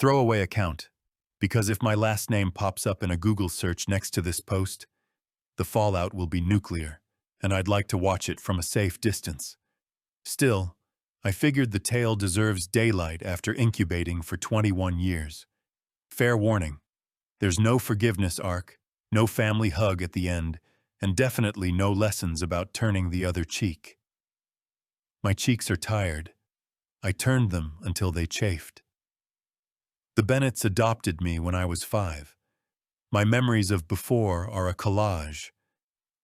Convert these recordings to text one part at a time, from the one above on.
Throwaway account, because if my last name pops up in a Google search next to this post, the fallout will be nuclear, and I'd like to watch it from a safe distance. Still, I figured the tale deserves daylight after incubating for 21 years. Fair warning, there's no forgiveness arc, no family hug at the end, and definitely no lessons about turning the other cheek. My cheeks are tired. I turned them until they chafed. The Bennetts adopted me when I was 5. My memories of before are a collage.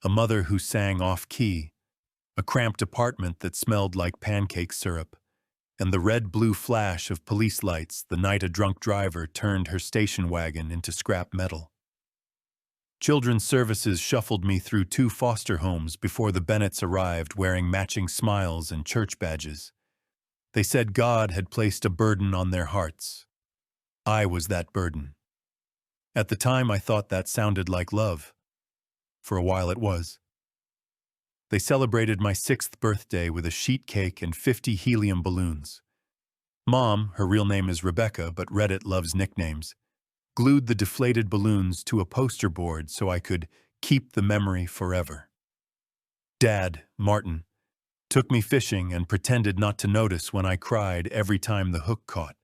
A mother who sang off-key, a cramped apartment that smelled like pancake syrup, and the red-blue flash of police lights the night a drunk driver turned her station wagon into scrap metal. Children's Services shuffled me through 2 foster homes before the Bennetts arrived wearing matching smiles and church badges. They said God had placed a burden on their hearts. I was that burden. At the time, I thought that sounded like love. For a while it was. They celebrated my 6th birthday with a sheet cake and 50 helium balloons. Mom, her real name is Rebecca, but Reddit loves nicknames, glued the deflated balloons to a poster board so I could keep the memory forever. Dad, Martin, took me fishing and pretended not to notice when I cried every time the hook caught.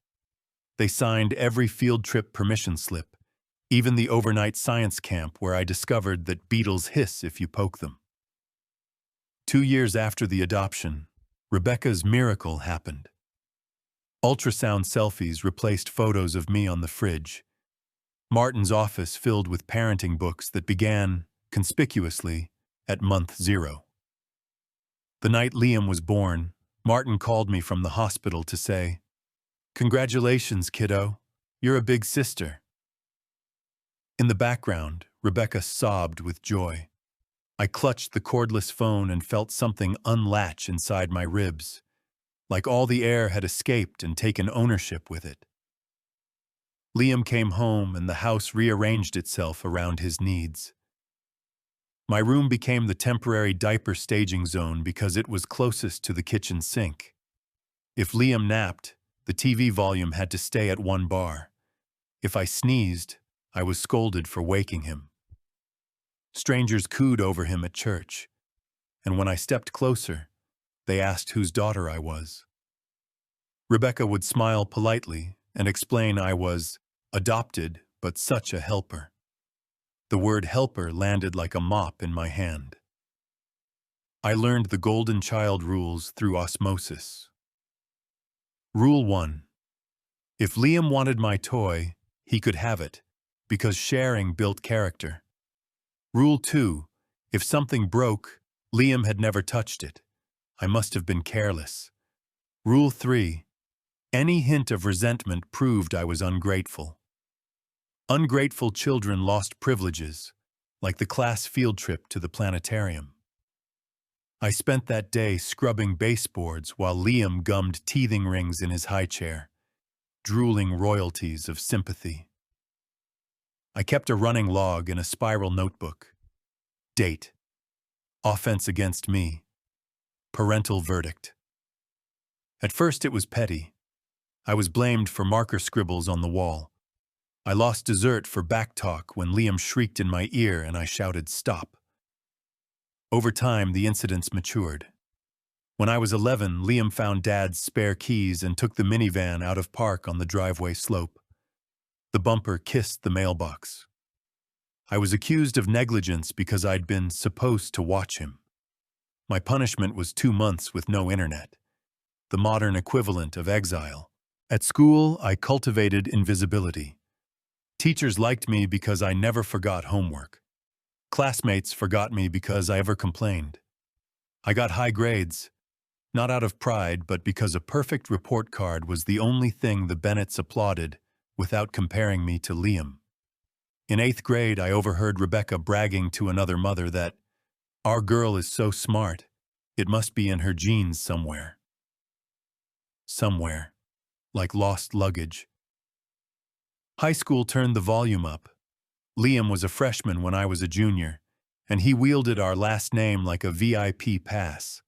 They signed every field trip permission slip, even the overnight science camp where I discovered that beetles hiss if you poke them. 2 years after the adoption, Rebecca's miracle happened. Ultrasound selfies replaced photos of me on the fridge. Martin's office filled with parenting books that began, conspicuously, at month 0. The night Liam was born, Martin called me from the hospital to say, "Congratulations, kiddo. You're a big sister." In the background, Rebecca sobbed with joy. I clutched the cordless phone and felt something unlatch inside my ribs, like all the air had escaped and taken ownership with it. Liam came home and the house rearranged itself around his needs. My room became the temporary diaper staging zone because it was closest to the kitchen sink. If Liam napped, the TV volume had to stay at 1 bar. If I sneezed, I was scolded for waking him. Strangers cooed over him at church, and when I stepped closer, they asked whose daughter I was. Rebecca would smile politely and explain I was adopted, but such a helper. The word helper landed like a mop in my hand. I learned the golden child rules through osmosis. Rule 1. If Liam wanted my toy, he could have it, because sharing built character. Rule 2. If something broke, Liam had never touched it. I must have been careless. Rule 3. Any hint of resentment proved I was ungrateful. Ungrateful children lost privileges, like the class field trip to the planetarium. I spent that day scrubbing baseboards while Liam gummed teething rings in his high chair, drooling royalties of sympathy. I kept a running log in a spiral notebook. Date. Offense against me. Parental verdict. At first it was petty. I was blamed for marker scribbles on the wall. I lost dessert for backtalk when Liam shrieked in my ear and I shouted, "Stop." Over time, the incidents matured. When I was 11, Liam found Dad's spare keys and took the minivan out of park on the driveway slope. The bumper kissed the mailbox. I was accused of negligence because I'd been supposed to watch him. My punishment was 2 months with no internet, the modern equivalent of exile. At school, I cultivated invisibility. Teachers liked me because I never forgot homework. Classmates forgot me because I ever complained. I got high grades, not out of pride, but because a perfect report card was the only thing the Bennetts applauded without comparing me to Liam. In 8th grade, I overheard Rebecca bragging to another mother that, "Our girl is so smart, it must be in her genes somewhere." Somewhere, like lost luggage. High school turned the volume up. Liam was a freshman when I was a junior, and he wielded our last name like a VIP pass.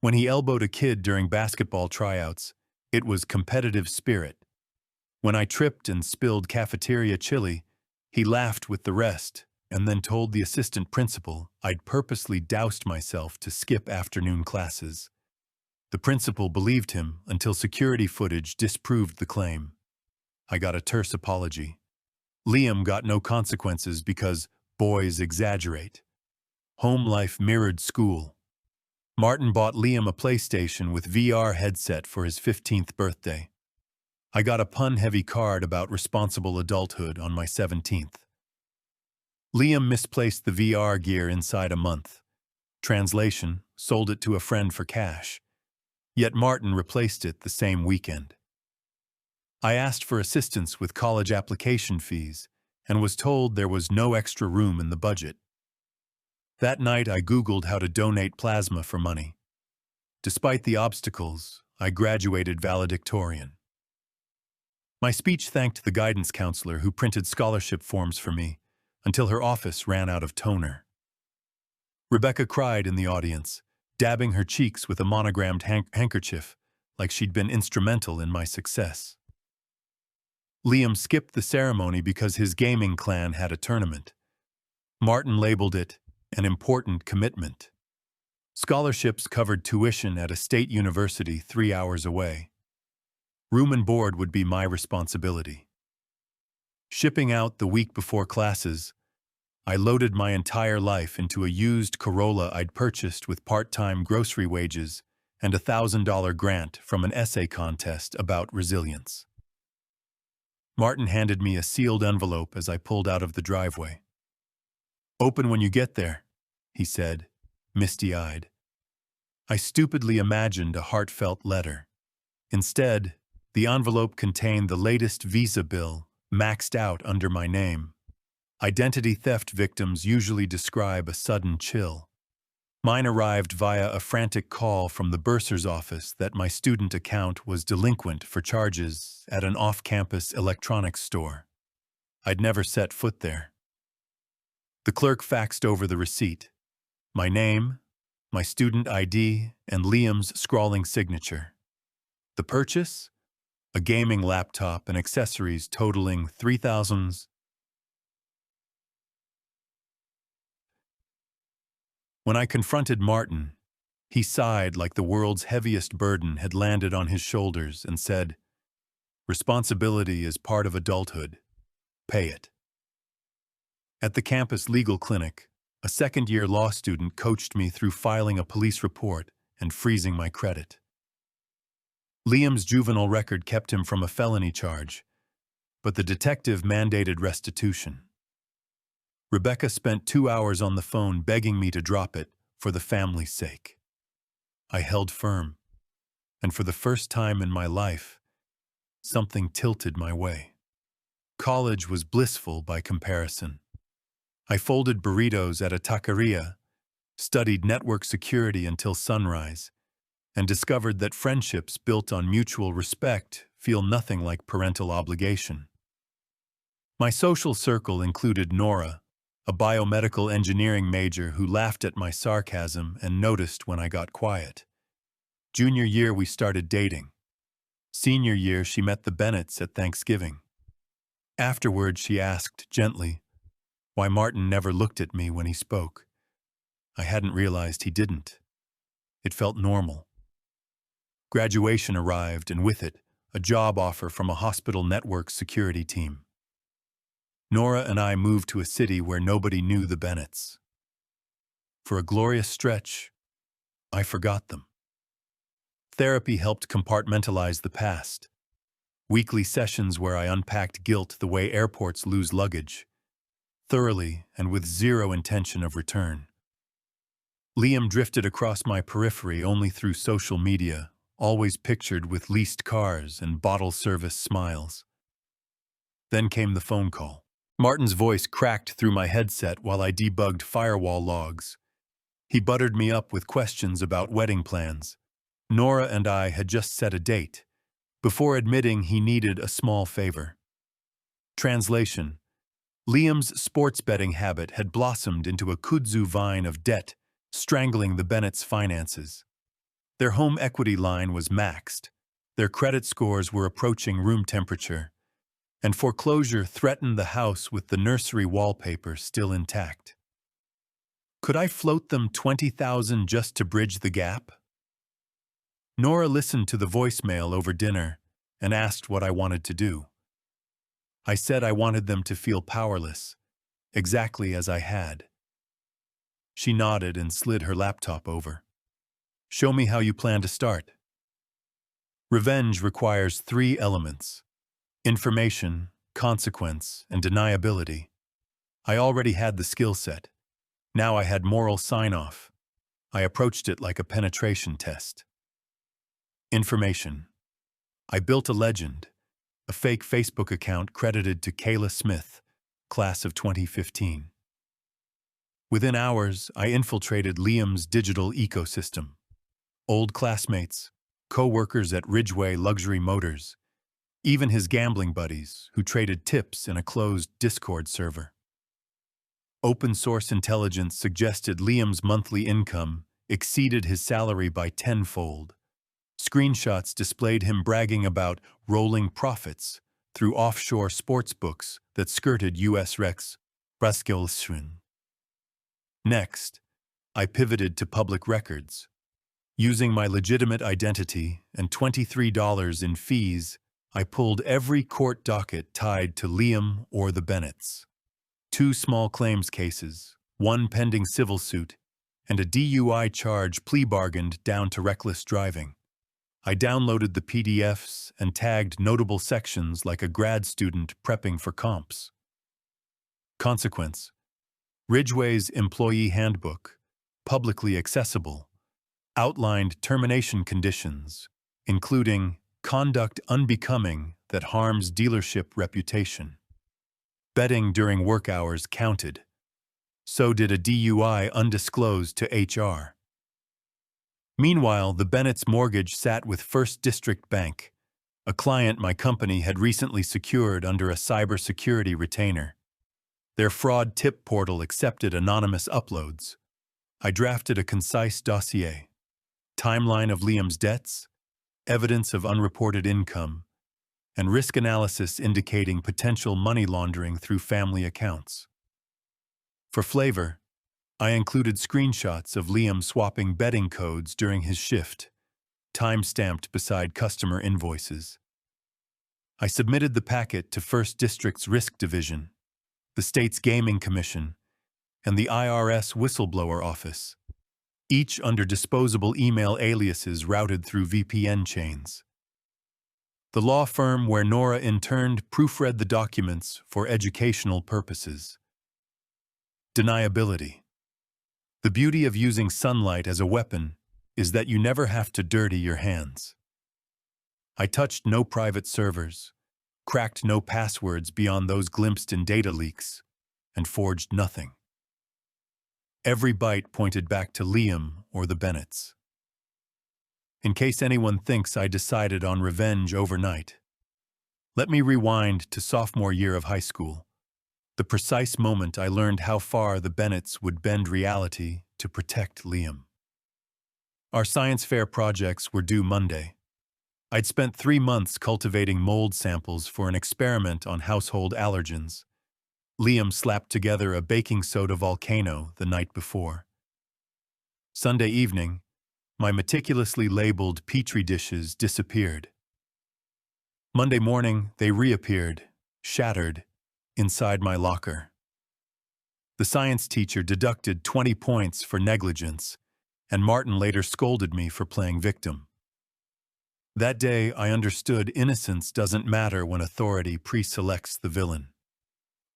When he elbowed a kid during basketball tryouts, it was competitive spirit. When I tripped and spilled cafeteria chili, he laughed with the rest and then told the assistant principal I'd purposely doused myself to skip afternoon classes. The principal believed him until security footage disproved the claim. I got a terse apology. Liam got no consequences because boys exaggerate. Home life mirrored school. Martin bought Liam a PlayStation with VR headset for his 15th birthday. I got a pun-heavy card about responsible adulthood on my 17th. Liam misplaced the VR gear inside a month. Translation, sold it to a friend for cash. Yet Martin replaced it the same weekend. I asked for assistance with college application fees and was told there was no extra room in the budget. That night I Googled how to donate plasma for money. Despite the obstacles, I graduated valedictorian. My speech thanked the guidance counselor who printed scholarship forms for me until her office ran out of toner. Rebecca cried in the audience, dabbing her cheeks with a monogrammed handkerchief like she'd been instrumental in my success. Liam skipped the ceremony because his gaming clan had a tournament. Martin labeled it an important commitment. Scholarships covered tuition at a state university 3 hours away. Room and board would be my responsibility. Shipping out the week before classes, I loaded my entire life into a used Corolla I'd purchased with part-time grocery wages and a $1,000 grant from an essay contest about resilience. Martin handed me a sealed envelope as I pulled out of the driveway. "Open when you get there," he said, misty-eyed. I stupidly imagined a heartfelt letter. Instead, the envelope contained the latest Visa bill, maxed out under my name. Identity theft victims usually describe a sudden chill. Mine arrived via a frantic call from the bursar's office that my student account was delinquent for charges at an off-campus electronics store. I'd never set foot there. The clerk faxed over the receipt. My name, my student ID, and Liam's scrawling signature. The purchase? A gaming laptop and accessories totaling $3,000. When I confronted Martin, he sighed like the world's heaviest burden had landed on his shoulders and said, "Responsibility is part of adulthood. Pay it." At the campus legal clinic, a second-year law student coached me through filing a police report and freezing my credit. Liam's juvenile record kept him from a felony charge, but the detective mandated restitution. Rebecca spent 2 hours on the phone begging me to drop it for the family's sake. I held firm, and for the first time in my life, something tilted my way. College was blissful by comparison. I folded burritos at a taqueria, studied network security until sunrise, and discovered that friendships built on mutual respect feel nothing like parental obligation. My social circle included Nora, a biomedical engineering major who laughed at my sarcasm and noticed when I got quiet. Junior year, we started dating. Senior year, she met the Bennetts at Thanksgiving. Afterward, she asked gently why Martin never looked at me when he spoke. I hadn't realized he didn't. It felt normal. Graduation arrived, and with it, a job offer from a hospital network security team. Nora and I moved to a city where nobody knew the Bennetts. For a glorious stretch, I forgot them. Therapy helped compartmentalize the past. Weekly sessions where I unpacked guilt the way airports lose luggage, thoroughly and with zero intention of return. Liam drifted across my periphery only through social media, always pictured with leased cars and bottle service smiles. Then came the phone call. Martin's voice cracked through my headset while I debugged firewall logs. He buttered me up with questions about wedding plans. Nora and I had just set a date, before admitting he needed a small favor. Translation: Liam's sports betting habit had blossomed into a kudzu vine of debt, strangling the Bennetts' finances. Their home equity line was maxed. Their credit scores were approaching room temperature, and foreclosure threatened the house with the nursery wallpaper still intact. Could I float them $20,000 just to bridge the gap? Nora listened to the voicemail over dinner and asked what I wanted to do. I said I wanted them to feel powerless, exactly as I had. She nodded and slid her laptop over. Show me how you plan to start. Revenge requires 3 elements: information, consequence, and deniability. I already had the skill set. Now I had moral sign-off. I approached it like a penetration test. Information. I built a legend, a fake Facebook account credited to Kayla Smith, class of 2015. Within hours, I infiltrated Liam's digital ecosystem. Old classmates, co-workers at Ridgeway Luxury Motors, even his gambling buddies who traded tips in a closed Discord server. Open-source intelligence suggested Liam's monthly income exceeded his salary by 10-fold. Screenshots displayed him bragging about rolling profits through offshore sports books that skirted U.S. Rex Raskilshin. Next, I pivoted to public records. Using my legitimate identity and $23 in fees, I pulled every court docket tied to Liam or the Bennetts. 2 small claims cases, 1 pending civil suit, and a DUI charge plea bargained down to reckless driving. I downloaded the PDFs and tagged notable sections like a grad student prepping for comps. Consequence: Ridgeway's employee handbook, publicly accessible, outlined termination conditions, including conduct unbecoming that harms dealership reputation. Betting during work hours counted. So did a DUI undisclosed to HR. Meanwhile, the Bennett's mortgage sat with First District Bank, a client my company had recently secured under a cybersecurity retainer. Their fraud tip portal accepted anonymous uploads. I drafted a concise dossier: timeline of Liam's debts, evidence of unreported income, and risk analysis indicating potential money laundering through family accounts. For flavor, I included screenshots of Liam swapping betting codes during his shift, time-stamped beside customer invoices. I submitted the packet to First District's Risk Division, the state's Gaming Commission, and the IRS Whistleblower Office, each under disposable email aliases routed through VPN chains. The law firm where Nora interned proofread the documents for educational purposes. Deniability. The beauty of using sunlight as a weapon is that you never have to dirty your hands. I touched no private servers, cracked no passwords beyond those glimpsed in data leaks, and forged nothing. Every byte pointed back to Liam or the Bennetts. In case anyone thinks I decided on revenge overnight, let me rewind to sophomore year of high school, the precise moment I learned how far the Bennetts would bend reality to protect Liam. Our science fair projects were due Monday. I'd spent 3 months cultivating mold samples for an experiment on household allergens. Liam slapped together a baking soda volcano the night before. Sunday evening, my meticulously labeled Petri dishes disappeared. Monday morning, they reappeared, shattered, inside my locker. The science teacher deducted 20 points for negligence, and Martin later scolded me for playing victim. That day, I understood innocence doesn't matter when authority pre-selects the villain.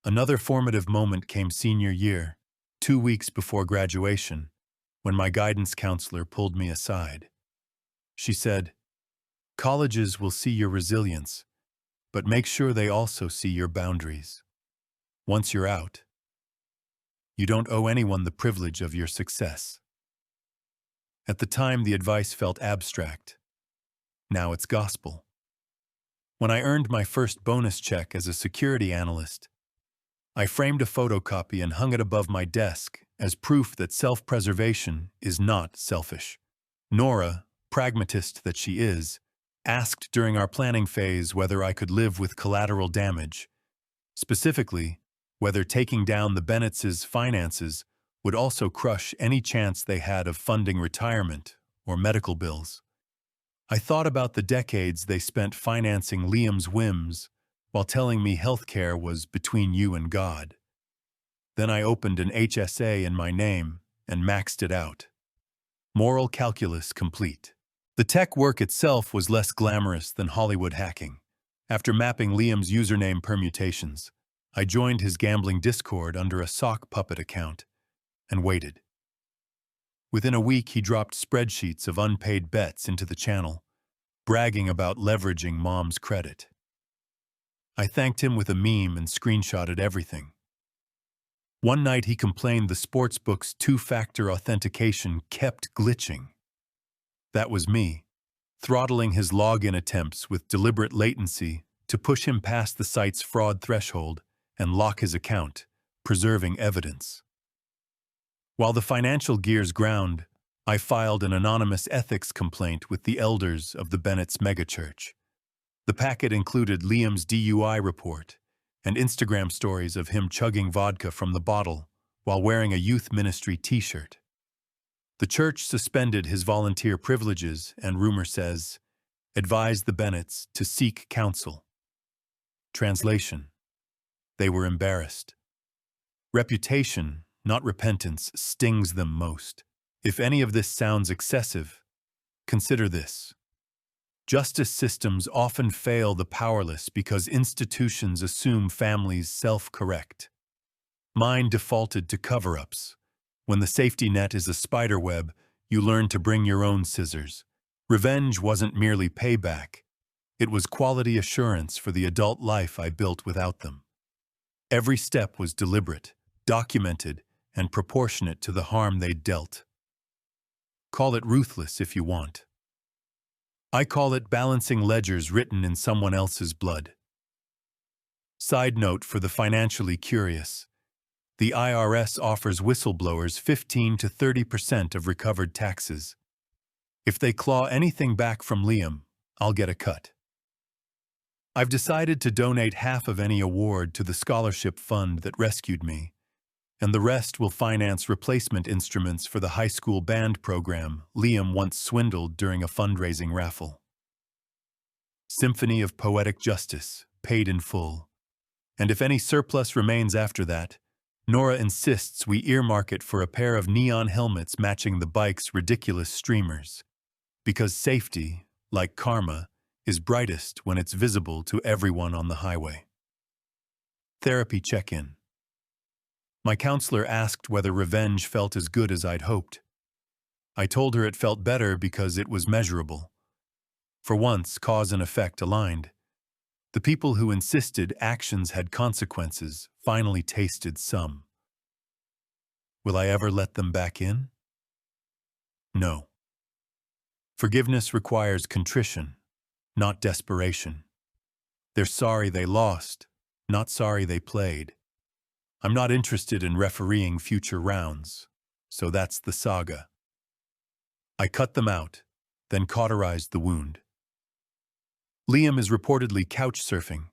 Another formative moment came senior year, 2 weeks before graduation, when my guidance counselor pulled me aside. She said, "Colleges will see your resilience, but make sure they also see your boundaries. Once you're out, you don't owe anyone the privilege of your success." At the time, the advice felt abstract. Now it's gospel. When I earned my first bonus check as a security analyst, I framed a photocopy and hung it above my desk as proof that self-preservation is not selfish. Nora, pragmatist that she is, Asked during our planning phase whether I could live with collateral damage, specifically, whether taking down the Bennett's finances would also crush any chance they had of funding retirement or medical bills. I thought about the decades they spent financing Liam's whims while telling me healthcare was between you and God. Then I opened an HSA in my name and maxed it out. Moral calculus complete. The tech work itself was less glamorous than Hollywood hacking. After mapping Liam's username permutations, I joined his gambling Discord under a sock puppet account and waited. Within a week, he dropped spreadsheets of unpaid bets into the channel, bragging about leveraging Mom's credit. I thanked him with a meme and screenshotted everything. One night he complained the sportsbook's two-factor authentication kept glitching. That was me, throttling his login attempts with deliberate latency to push him past the site's fraud threshold and lock his account, preserving evidence. While the financial gears ground, I filed an anonymous ethics complaint with the elders of the Bennett's megachurch. The packet included Liam's DUI report and Instagram stories of him chugging vodka from the bottle while wearing a youth ministry t-shirt. The church suspended his volunteer privileges and, rumor says, advised the Bennetts to seek counsel. Translation: they were embarrassed. Reputation, not repentance, stings them most. If any of this sounds excessive, consider this. Justice systems often fail the powerless because institutions assume families self-correct. Mine defaulted to cover-ups. When the safety net is a spider web, you learn to bring your own scissors. Revenge wasn't merely payback. It was quality assurance for the adult life I built without them. Every step was deliberate, documented, and proportionate to the harm they'd dealt. Call it ruthless if you want. I call it balancing ledgers written in someone else's blood. Side note for the financially curious: the IRS offers whistleblowers 15 to 30% of recovered taxes. If they claw anything back from Liam, I'll get a cut. I've decided to donate half of any award to the scholarship fund that rescued me, and the rest will finance replacement instruments for the high school band program Liam once swindled during a fundraising raffle. Symphony of poetic justice, paid in full. And if any surplus remains after that, Nora insists we earmark it for a pair of neon helmets matching the bike's ridiculous streamers. Because safety, like karma, is brightest when it's visible to everyone on the highway. Therapy check-in. My counselor asked whether revenge felt as good as I'd hoped. I told her it felt better because it was measurable. For once, cause and effect aligned. The people who insisted actions had consequences finally tasted some. Will I ever let them back in? No. Forgiveness requires contrition, not desperation. They're sorry they lost, not sorry they played. I'm not interested in refereeing future rounds, so that's the saga. I cut them out, then cauterized the wound. Liam is reportedly couch surfing,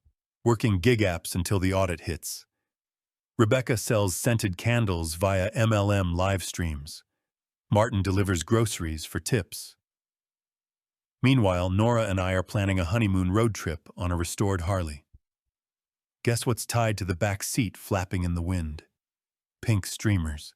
working gig apps until the audit hits. Rebecca sells scented candles via MLM live streams. Martin delivers groceries for tips. Meanwhile, Nora and I are planning a honeymoon road trip on a restored Harley. Guess what's tied to the back seat flapping in the wind? Pink streamers.